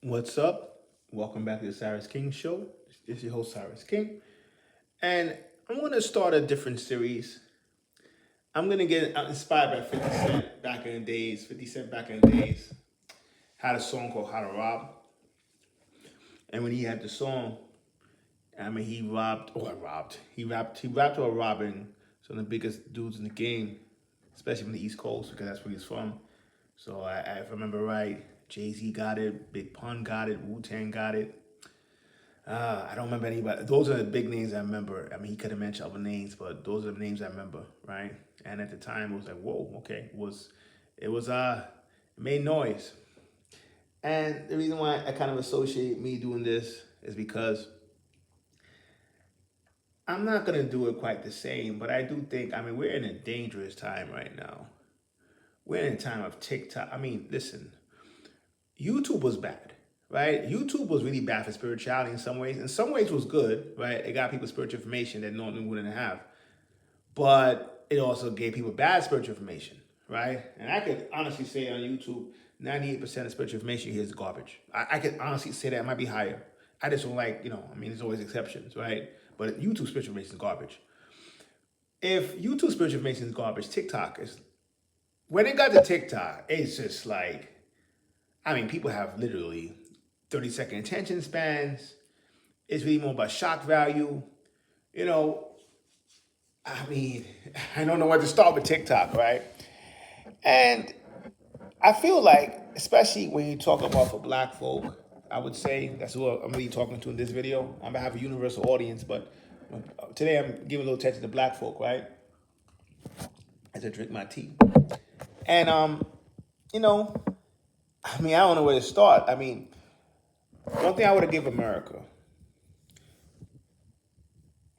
What's up? Welcome back to the Siris King Show. This is your host, Siris King. And I'm going to start a different series. I'm going to get inspired by 50 Cent back in the days. 50 Cent back in the days had a song called How to Rob. And when he had the song, he rapped about robbing some of the biggest dudes in the game, especially from the East Coast, because that's where he's from. So if I remember right, Jay-Z got it, Big Pun got it, Wu-Tang got it. I don't remember anybody. Those are the big names I remember. He could have mentioned other names, but those are the names I remember, right? And at the time, it was like, whoa, okay. It made noise. And the reason why I kind of associate me doing this is because I'm not going to do it quite the same, but I do think, we're in a dangerous time right now. We're in a time of TikTok. Listen, YouTube was bad, right? YouTube was really bad for spirituality in some ways. In some ways, it was good, right? It got people spiritual information that normally wouldn't have. But it also gave people bad spiritual information, right? And I could honestly say on YouTube, 98% of spiritual information here is garbage. I could honestly say that. It might be higher. I just don't like, there's always exceptions, right? But YouTube spiritual information is garbage. If YouTube spiritual information is garbage, TikTok is... When it got to TikTok, it's just like... people have literally 30-second attention spans. It's really more about shock value. I don't know where to start with TikTok, right? And I feel like, especially when you talk about for black folk, I would say that's who I'm really talking to in this video. I'm gonna have a universal audience, but today I'm giving a little attention to black folk, right? As I drink my tea. And, I don't know where to start. One thing I would have given America,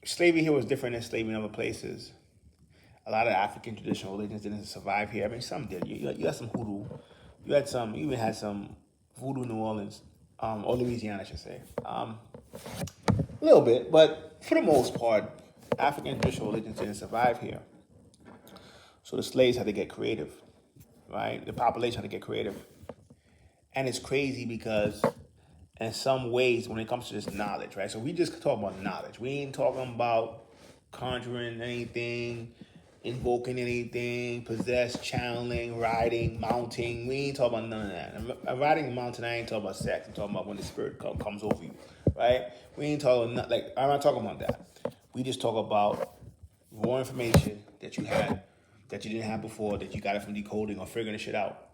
slavery here was different than slavery in other places. A lot of African traditional religions didn't survive here. Some did. You had some hoodoo. You even had some voodoo in New Orleans, or Louisiana, I should say. A little bit, but for the most part, African traditional religions didn't survive here. So the slaves had to get creative, right? The population had to get creative. And it's crazy because in some ways, when it comes to this knowledge, right? So we just talk about knowledge. We ain't talking about conjuring anything, invoking anything, possess, channeling, riding, mounting. We ain't talking about none of that. Riding and mounting, I ain't talking about sex. I'm talking about when the spirit comes over you, right? We ain't talking, I'm not talking about that. We just talk about raw information that you had, that you didn't have before, that you got it from decoding or figuring the shit out.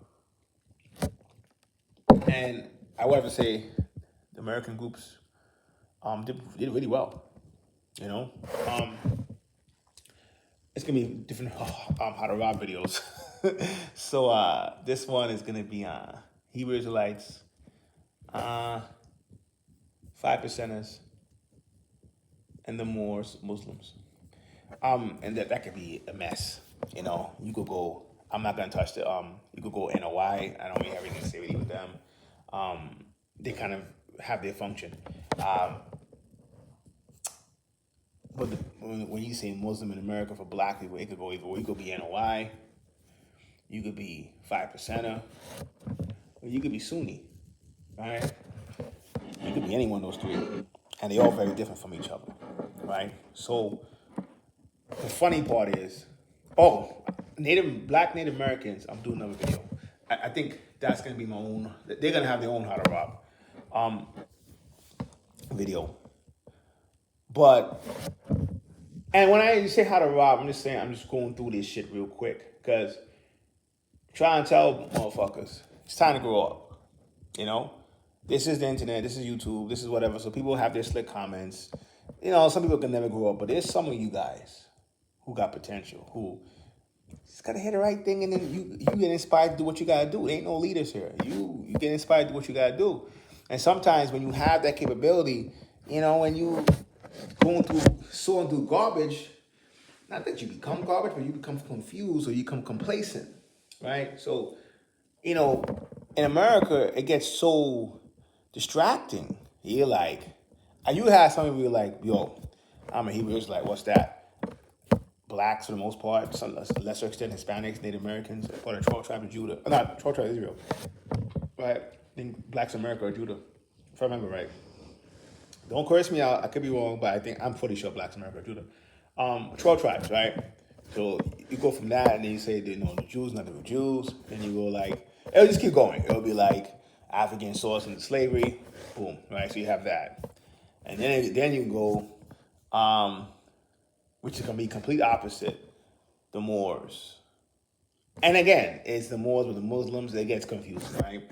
And I would have to say the American groups did really well, It's going to be different how to rob videos. So this one is going to be Hebrew Israelites, 5%ers, and the Moors, Muslims. And that could be a mess. You could go, I'm not going to touch you could go NOI. I don't really have anything to say really with them. They kind of have their function. But when you say Muslim in America for black people, it could go either way. You could be NOI, you could be 5%er, or you could be Sunni, right? You could be any one of those three. And they're all very different from each other, right? So the funny part is, Black Native Americans, I'm doing another video. I think that's going to be my own, they're going to have their own How to Rob video. And when I say how to rob, I'm just going through this shit real quick. Because trying to tell motherfuckers, it's time to grow up. This is the internet, this is YouTube, this is whatever. So people have their slick comments. Some people can never grow up. But there's some of you guys who got potential, who just got to hear the right thing. And then you get inspired to do what you got to do. There ain't no leaders here. You get inspired to do what you got to do. And sometimes when you have that capability, when you sorting through garbage, not that you become garbage, but you become confused or you become complacent, right? So, in America, it gets so distracting. You're like, you have some people like, yo, I'm a Hebrew Israelite, what's that? Blacks for the most part, some lesser extent Hispanics, Native Americans, part of 12 tribes of Judah, not 12 tribes of Israel, right? think Blacks America or Judah, if I remember right. Don't curse me out. I could be wrong, but I think I'm pretty sure Blacks America or Judah. 12 tribes, right? So you go from that, and then you say, you know, the Jews, not the Jews. Then you go like, it'll just keep going. It'll be like African source into slavery, boom, right? So you have that, and then you go, which is gonna be complete opposite, the Moors. And again, it's the Moors with the Muslims. It gets confusing, right?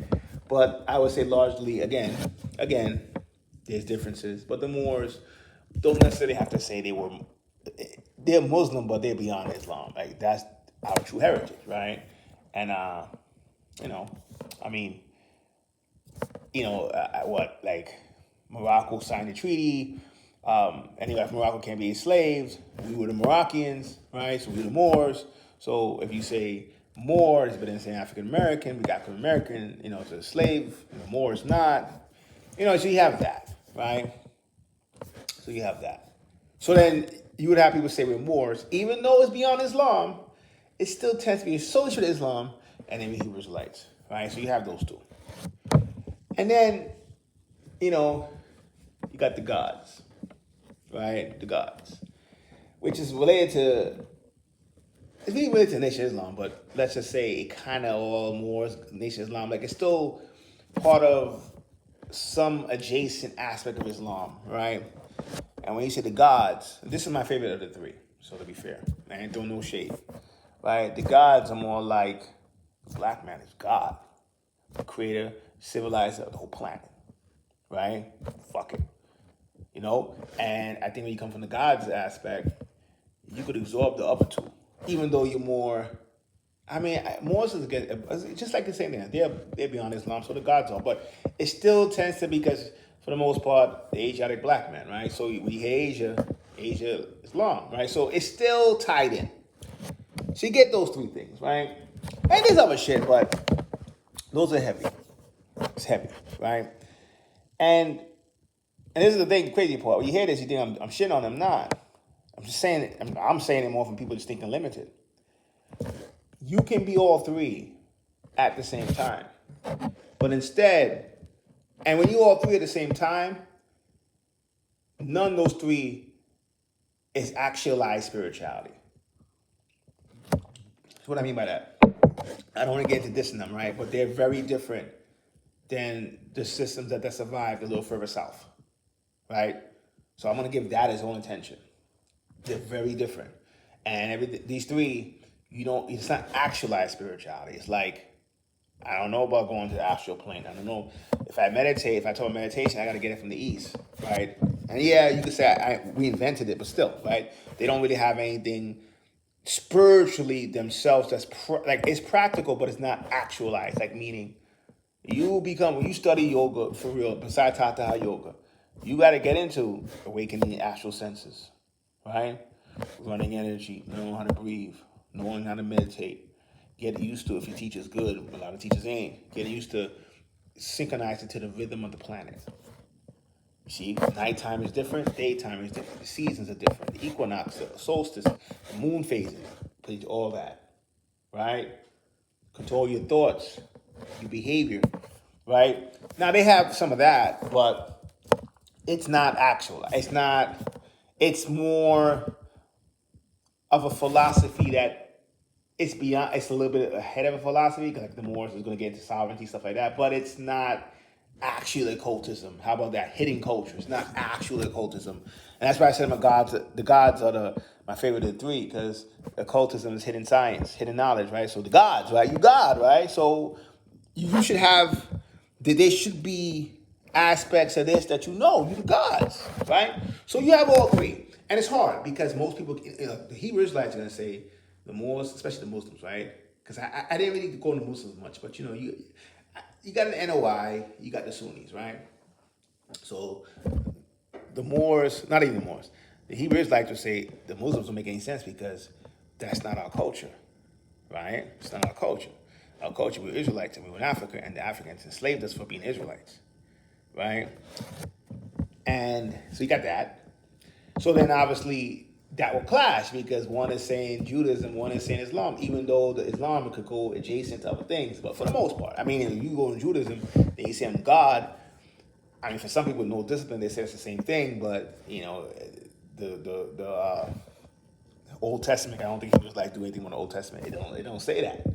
But I would say largely, again, there's differences. But the Moors don't necessarily have to say they're Muslim, but they're beyond Islam. Like that's our true heritage, right? And you know, I mean, what like Morocco signed a treaty. Anybody from Morocco can't be enslaved. We were the Moroccans, right? So we were the Moors. So if you say Moors, but then say African American, we got African American, it's a slave. Moor is not. So you have that, right? So you have that. So then you would have people say we're Moors, even though it's beyond Islam, it still tends to be associated with Islam and then Hebrew Israelites, right? So you have those two. And then, you got the gods, right? The gods, which is it's really related to Nation Islam, but let's just say it kind of all more Nation Islam. Like it's still part of some adjacent aspect of Islam, right? And when you say the gods, this is my favorite of the three. So to be fair, I ain't throwing no shade, right? The gods are more like the black man is God, the creator, civilizer of the whole planet, right? Fuck it, And I think when you come from the gods aspect, you could absorb the upper two. Even though you're more, Moors is just like the same thing. They're beyond Islam, so the gods are. But it still tends to be because, for the most part, the Asiatic black man, right? So we hear Asia, Islam, right? So it's still tied in. So you get those three things, right? And there's other shit, but those are heavy. It's heavy, right? And this is the thing, the crazy part. When you hear this, you think I'm shitting on them. Not. I'm just saying it. I'm saying it more from people just thinking limited. You can be all three at the same time. But instead, and when you all three at the same time, none of those three is actualized spirituality. That's what I mean by that. I don't want to get into dissing them, right? But they're very different than the systems that survived a little further south, right? So I'm going to give that its own attention. They're very different. And these three, it's not actualized spirituality. It's like, I don't know about going to the astral plane. I don't know if I meditate, if I talk meditation, I got to get it from the East, right? And yeah, you could say we invented it, but still, right? They don't really have anything spiritually themselves that's it's practical, but it's not actualized, like meaning when you study yoga for real, besides Hatha yoga, you got to get into awakening the astral senses. Right? Running energy, knowing how to breathe, knowing how to meditate. Get used to it if your teacher's good. A lot of teachers ain't. Get used to synchronizing to the rhythm of the planet. See, nighttime is different, daytime is different. The seasons are different. The equinox, the solstice, the moon phases, all that. Right? Control your thoughts, your behavior. Right? Now, they have some of that, but it's not actual. It's more of a philosophy that it's a little bit ahead of a philosophy, because like the Moors is going to get into sovereignty, stuff like that, but it's not actual occultism. How about that? Hidden culture. It's not actual occultism. And that's why I said the gods are my favorite of the three, because occultism is hidden science, hidden knowledge, right? So the gods, right? You God, right? So you should have, there should be aspects of this that you the gods, right? So you have all three. And it's hard because most people, the Hebrew Israelites are going to say the Moors, especially the Muslims, right? Because I didn't really go into Muslims much, but you got an NOI, you got the Sunnis, right? So the Moors, not even the Moors, the Hebrew Israelites would say the Muslims don't make any sense because that's not our culture, right? It's not our culture. Our culture, we're Israelites and we were in Africa, and the Africans enslaved us for being Israelites, right? And so you got that. So then obviously that will clash because one is saying Judaism, one is saying Islam, even though the Islam could go adjacent to other things. But for the most part, I mean, if you go in Judaism, they say I'm God. I mean, for some people with no discipline, they say it's the same thing. But you know, the Old Testament, I don't think he was like do anything with the Old Testament. It don't say that.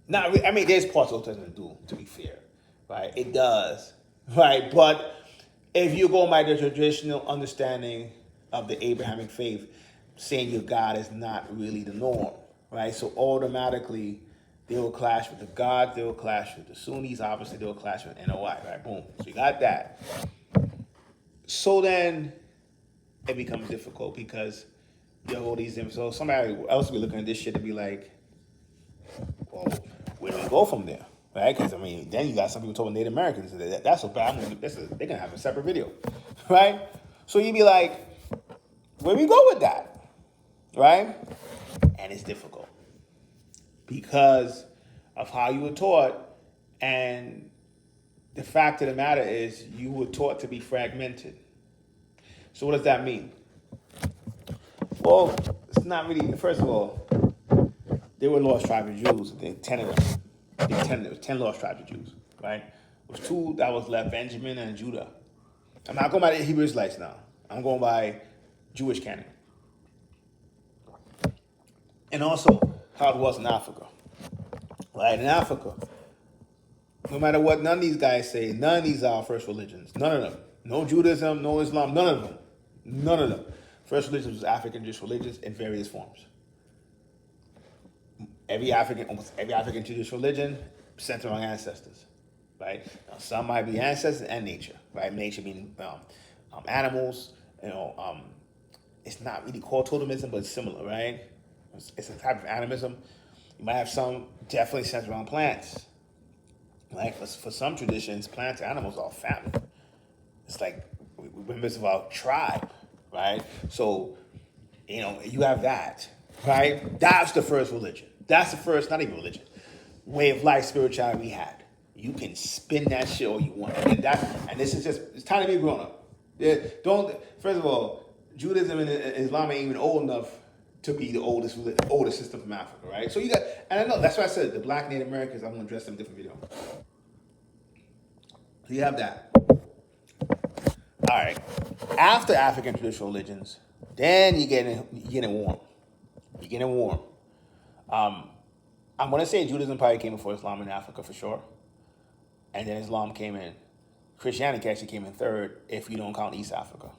Not really, I mean, there's parts of the Old Testament that do, to be fair, right? It does, right? But if you go by the traditional understanding of the Abrahamic faith, saying your God is not really the norm, right? So automatically, they will clash with the God, they will clash with the Sunnis, obviously they will clash with NOI, right? Boom. So you got that. So then it becomes difficult because you have all these, so somebody else will be looking at this shit and be like, well, where do we go from there? Right? Because, I mean, then you got some people talking Native Americans. That's so bad. They're going to have a separate video. Right? So you'd be like, where we go with that? Right? And it's difficult because of how you were taught. And the fact of the matter is you were taught to be fragmented. So what does that mean? Well, it's not really, first of all, there were lost tribes of Jews. I think 10 of them. There was 10 lost tribes of Jews, right? There was 2 that was left, Benjamin and Judah. I'm not going by the Hebrew Israelites now. I'm going by Jewish canon. And also how it was in Africa. Right? In Africa, no matter what none of these guys say, none of these are our first religions. None of them. No Judaism, no Islam, none of them. None of them. First religion was African Jewish religions in various forms. Almost every African Jewish religion centered on ancestors, right? Now, some might be ancestors and nature, right? Nature being animals, it's not really called totemism, but it's similar, right? It's a type of animism. You might have some definitely centered on plants, right? For some traditions, plants and animals are family. It's like we're members of our tribe, right? So, you have that, right? That's the first religion. That's the first, not even religion, way of life, spirituality we had. You can spin that shit all you want. And this is just, it's time to be grown up. First of all, Judaism and Islam ain't even old enough to be the oldest system from Africa, right? So you got, and I know, that's why I said the black Native Americans, I'm going to address them in a different video. So you have that. All right. After African traditional religions, then you're getting warm. You're getting warm. I'm going to say Judaism probably came before Islam in Africa for sure. And then Islam came in. Christianity actually came in third if you don't count East Africa.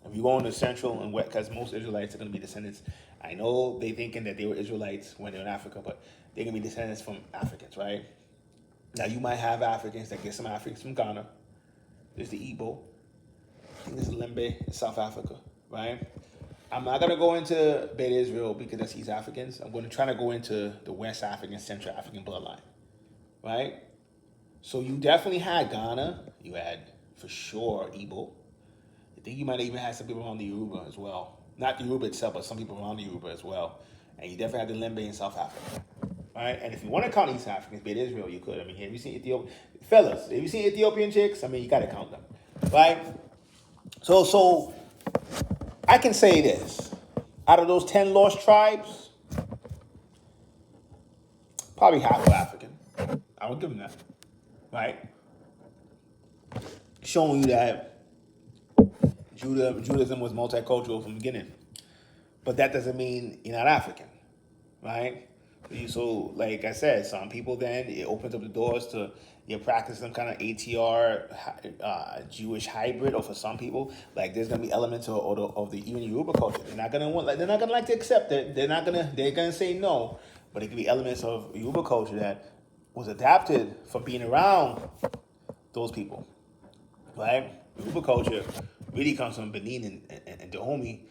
If you go into Central and West, because most Israelites are going to be descendants. I know they thinking that they were Israelites when they were in Africa, but they're going to be descendants from Africans, right? Now you might have Africans that get some Africans from Ghana. There's the Igbo. I think there's Lembe in South Africa, right? I'm not going to go into Beta Israel because that's East Africans. I'm going to try to go into the West African, Central African bloodline, right? So you definitely had Ghana. You had, for sure, Igbo. I think you might even have some people around the Yoruba as well. Not the Yoruba itself, but some people around the Yoruba as well. And you definitely had the Lembe in South Africa, right? And if you want to count East Africans, Beta Israel, you could. I mean, have you seen fellas, have you seen Ethiopian chicks? I mean, you got to count them, right? So I can say this. Out of those 10 lost tribes, probably half were African. I would give them that. Right? Showing you that Judaism was multicultural from the beginning. But that doesn't mean you're not African. Right? So, like I said, some people then, it opens up the doors to you practice some kind of HTR Jewish hybrid, or for some people, like there's gonna be elements of the even Yoruba culture. They're not gonna like to accept it. They're gonna say no. But it could be elements of Yoruba culture that was adapted from being around those people, right? Yoruba culture really comes from Benin and Dahomey,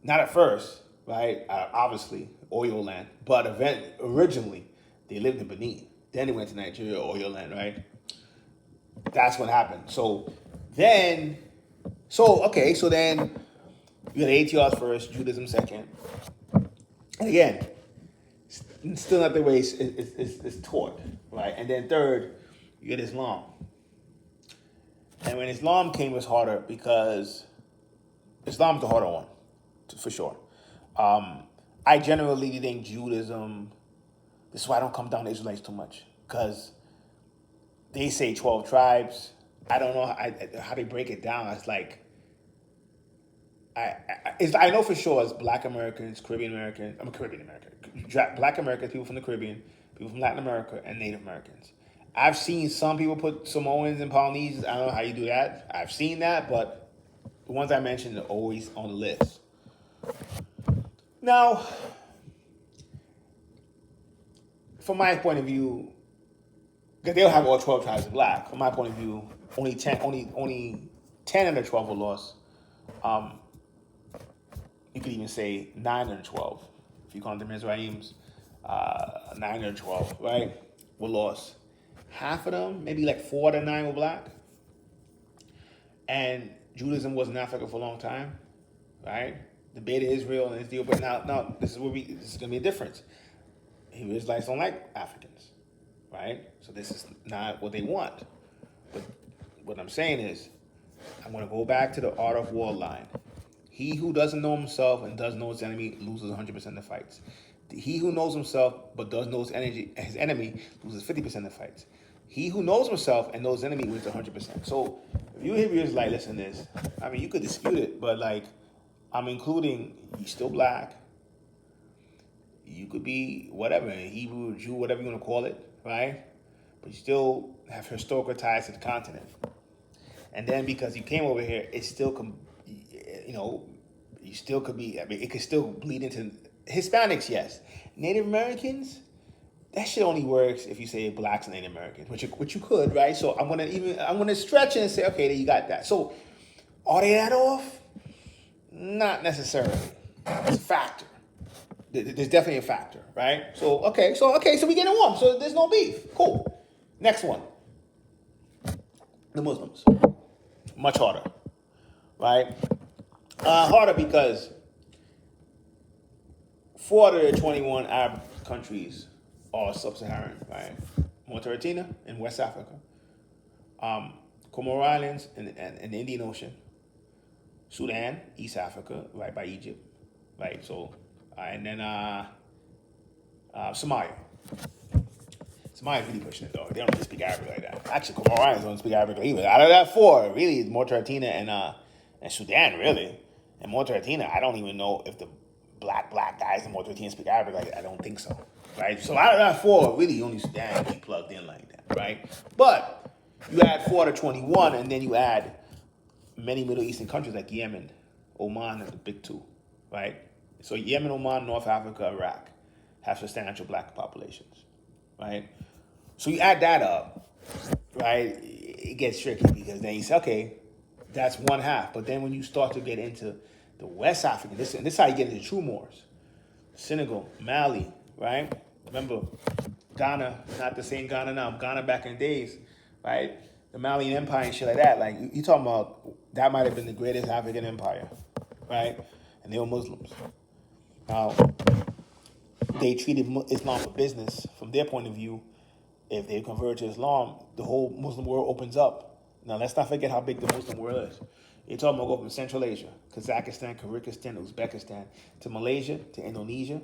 not at first, right? Obviously, oil land, but originally they lived in Benin. Then they went to Nigeria, oil land, right? That's what happened. So then you got ATRs first, Judaism second. And again, still not the way it's taught, right? And then third, you get Islam. And when Islam came, it was harder because Islam's the harder one, for sure. I generally think Judaism. This is why I don't come down to Israelites too much, because they say 12 tribes. I don't know how they break it down. It's like I know for sure it's Black Americans, Caribbean Americans. I'm a Caribbean American. Black Americans, people from the Caribbean, people from Latin America, and Native Americans. I've seen some people put Samoans and Polynesians. I don't know how you do that. I've seen that, but the ones I mentioned are always on the list. Now, from my point of view, because they'll have all 12 tribes of black. From my point of view, only 10 of the 12 were lost. You could even say 9 of the 12. If you count them Mizrahims, 9 of the 12, right, were lost. Half of them, maybe like 4 to 9 were black. And Judaism was in Africa for a long time, right? The Beta Israel and Israel, but now this is gonna be a difference. Hebrew Israelites don't like Africans, right? So this is not what they want. But what I'm saying is, I'm gonna go back to the art of war line. He who doesn't know himself and does know his enemy loses 100% of the fights. He who knows himself but does know his enemy loses 50% of the fights. He who knows himself and knows his enemy wins 100%. So if you Hebrew Israelite, listen to this. I mean, you could dispute it, but like, I'm including, you're still black. You could be whatever, Hebrew, Jew, whatever you want to call it, right? But you still have historical ties to the continent. And then because you came over here, it still, you still could be, I mean, it could still bleed into Hispanics, yes. Native Americans, that shit only works if you say blacks and Native Americans, which you could, right? So I'm gonna stretch it and say, okay, you got that. So are they that off? Not necessarily. It's a factor. There's definitely a factor, right? So we getting warm. So there's no beef. Cool. Next one. The Muslims. Much harder, right? Harder because 4 out of the 21 Arab countries are sub-Saharan, right? Mauritania in West Africa, Comoro Islands in the Indian Ocean, Sudan, East Africa, right by Egypt, right? So, and then Somalia. Somalia's really pushing it though. They don't really speak Arabic like that. Actually, Comoro Islands don't speak Arabic either. Out of that 4, really, it's Mauritania and Sudan, really. And Mauritania, I don't even know if the black guys in Mauritania speak Arabic like that. I don't think so, right? So out of that 4, really only Sudan be plugged in like that, right? But you add 4 to 21, and then you add many Middle Eastern countries like Yemen, Oman, and the big 2, right? So Yemen, Oman, North Africa, Iraq have substantial black populations, right? So you add that up, right? It gets tricky because then you say, okay, that's 1/2. But then when you start to get into the West African, this is how you get into true Moors. Senegal, Mali, right? Remember, Ghana, not the same Ghana now. Ghana back in the days, right? The Malian Empire and shit like that. Like, you talking about, that might have been the greatest African empire, right? And they were Muslims. Now, they treated Islam for business. From their point of view, if they convert to Islam, the whole Muslim world opens up. Now, let's not forget how big the Muslim world is. You're talking about go from Central Asia, Kazakhstan, Kyrgyzstan, Uzbekistan, to Malaysia, to Indonesia.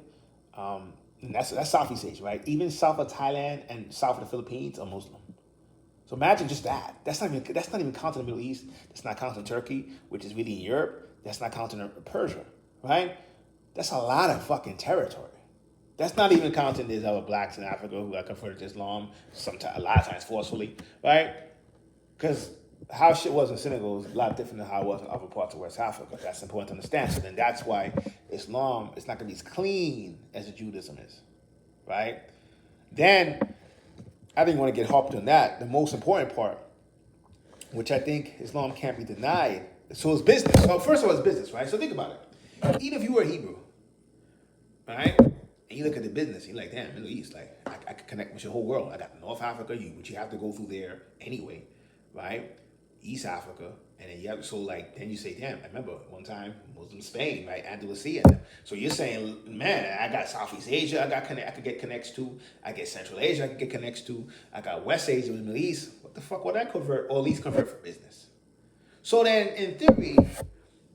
And that's Southeast Asia, right? Even south of Thailand and south of the Philippines are Muslim. So imagine just that. That's not even counting the Middle East. That's not counting Turkey, which is really in Europe. That's not counting Persia, right? That's a lot of fucking territory. That's not even counting these other blacks in Africa who got converted to Islam, a lot of times forcefully, right? Because how shit was in Senegal is a lot different than how it was in other parts of West Africa. That's important to understand. So then that's why Islam is not going to be as clean as the Judaism is, right? Then, I didn't want to get hopped on that. The most important part, which I think Islam can't be denied, so it's business. So first of all, it's business, right? So think about it. Even if you were a Hebrew, right? And you look at the business, you're like, damn, Middle East, like, I could connect with your whole world. I got North Africa, which you have to go through there anyway, right? East Africa, and then you have, so like, then you say, damn, I remember one time, Muslim Spain, right? Andalusia. So you're saying, man, I got Southeast Asia, I could get connects to. I get Central Asia, I could get connects to. I got West Asia with the Middle East. What the fuck would I convert, or at least convert for business? So then, in theory,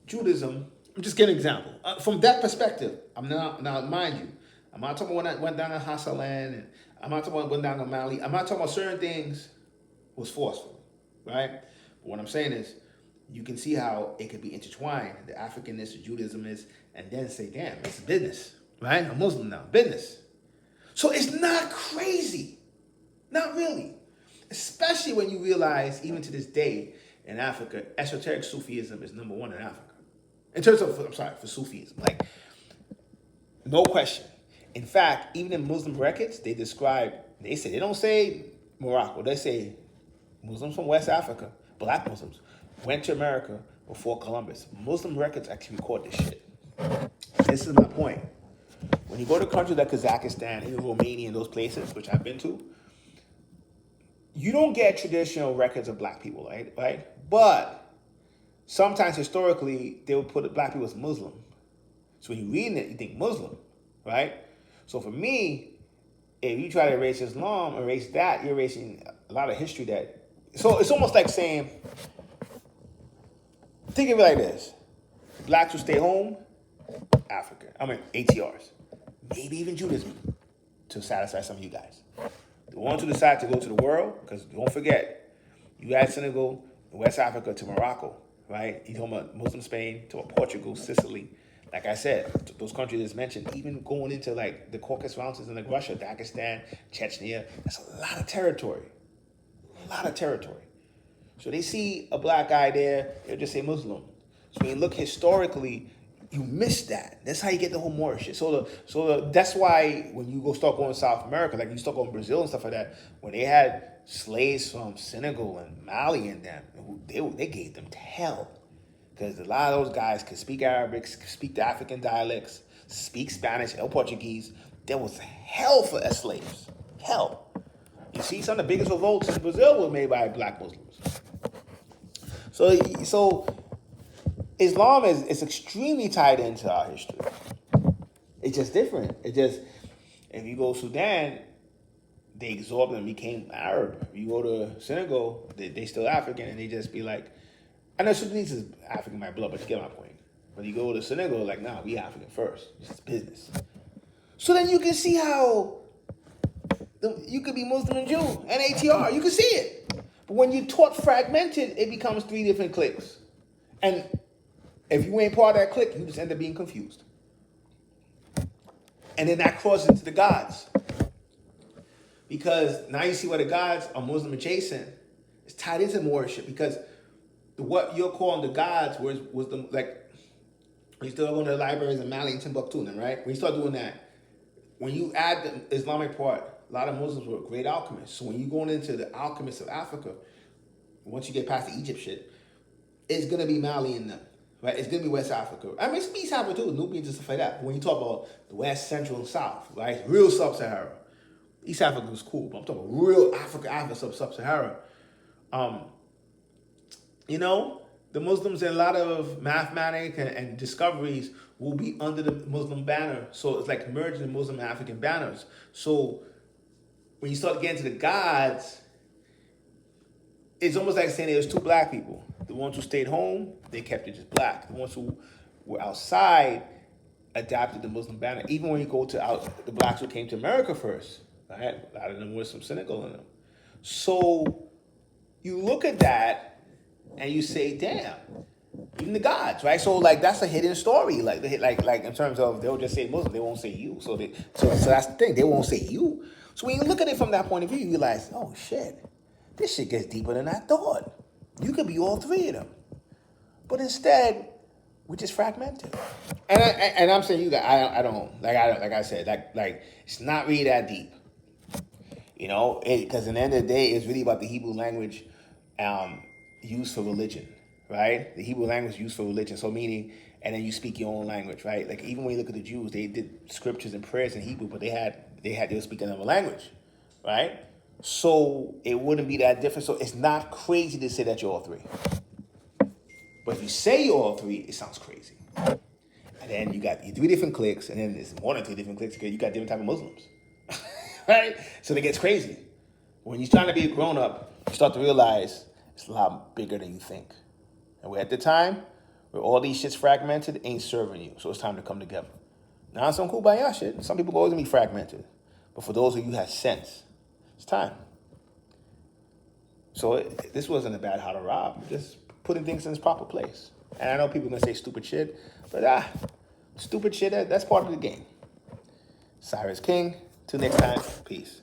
Judaism I'm just giving an example. From that perspective, I'm now mind you, I'm not talking about when I went down to Hassaland, and I'm not talking about went down to Mali. I'm not talking about certain things was forceful, right? But what I'm saying is, you can see how it could be intertwined, the Africanness, the Judaism is, and then say, damn, it's business, right? I'm Muslim now, business. So it's not crazy, not really. Especially when you realize, even to this day, in Africa, esoteric Sufism is number one in Africa. In terms of, for Sufism, like, no question. In fact, even in Muslim records, they don't say Morocco, they say Muslims from West Africa, black Muslims, went to America before Columbus. Muslim records actually record this shit. This is my point. When you go to countries like Kazakhstan, even Romania, and those places, which I've been to, you don't get traditional records of black people, right? But sometimes historically, they would put black people as Muslim. So when you're reading it, you think Muslim, right? So for me, if you try to erase Islam, erase that, you're erasing a lot of history that... So it's almost like saying, think of it like this. Blacks who stay home, Africa. HTRs. Maybe even Judaism, to satisfy some of you guys. The ones who decide to go to the world, because don't forget, you add Senegal, West Africa to Morocco, right? You talking about Muslim Spain, to Portugal, Sicily. Like I said, those countries that's mentioned, even going into like the Caucasus Mountains and like Russia, Dagestan, Chechnya, that's a lot of territory. A lot of territory. So they see a black guy there, they'll just say Muslim. So when you look historically, you miss that. That's how you get the whole Moorish shit. That's why when you start going to South America, like you start going to Brazil and stuff like that, when they had slaves from Senegal and Mali and them, they gave them to hell. Because a lot of those guys could speak Arabic, speak the African dialects, speak Spanish or Portuguese. There was hell for slaves. Hell. You see, some of the biggest revolts in Brazil were made by black Muslims. So Islam is extremely tied into our history. It's just different. If you go to Sudan, they absorbed and became Arab. If you go to Senegal, they still African, and they just be like, I know Sudanese is African by blood, but you get my point. When you go to Senegal, like, nah, we African first. It's business. So then you can see how you could be Muslim and Jew and HTR. You can see it. But when you're taught fragmented, it becomes 3 different cliques. And if you ain't part of that clique, you just end up being confused. And then that crosses into the gods. Because now you see why the gods are Muslim adjacent. It's tied into worship. Because what you're calling the gods was the, like, when you start going to the libraries in Mali and Timbuktu, right? When you start doing that, when you add the Islamic part, a lot of Muslims were great alchemists. So when you're going into the alchemists of Africa, once you get past the Egypt shit, it's going to be Mali and them. Right? It's going to be West Africa. I mean, it's East Africa too, Nubians and stuff like that. But when you talk about the West, Central, and South, right? Real Sub-Sahara. East Africa is cool, but I'm talking about real Africa, Sub-Sahara. You know, the Muslims in a lot of mathematics and discoveries will be under the Muslim banner. So it's like merging the Muslim and African banners. So when you start getting to the gods, it's almost like saying there's 2 black people. The ones who stayed home, they kept it just black. The ones who were outside adopted the Muslim banner. Even when you go to the blacks who came to America first, right? A lot of them were from Senegal in them. So you look at that and you say, damn, even the gods, right? So like that's a hidden story. Like in terms of they'll just say Muslim, they won't say you. So that's the thing, they won't say you. So when you look at it from that point of view, you realize, oh shit, this shit gets deeper than I thought. You could be all 3 of them. But instead, we're just fragmented. And I'm saying you guys, I don't like I said, like it's not really that deep. You know, because in the end of the day, it's really about the Hebrew language used for religion, right? The Hebrew language used for religion. So meaning, and then you speak your own language, right? Like even when you look at the Jews, they did scriptures and prayers in Hebrew, but they were speaking another language, right? So it wouldn't be that different. So it's not crazy to say that you're all 3. But if you say you're all 3, it sounds crazy. And then you got 3 different cliques, and then there's more than 3 different cliques because you got different type of Muslims, right? So it gets crazy. When you're trying to be a grown-up, you start to realize it's a lot bigger than you think. And we're at the time where all these shit's fragmented, ain't serving you. So it's time to come together. Now, some kumbaya shit. Some people always gonna be fragmented. But for those of you who have sense, it's time. So this wasn't a bad how to rob. Just putting things in its proper place. And I know people are gonna say stupid shit, but stupid shit, that's part of the game. Siris King. Till next time, peace.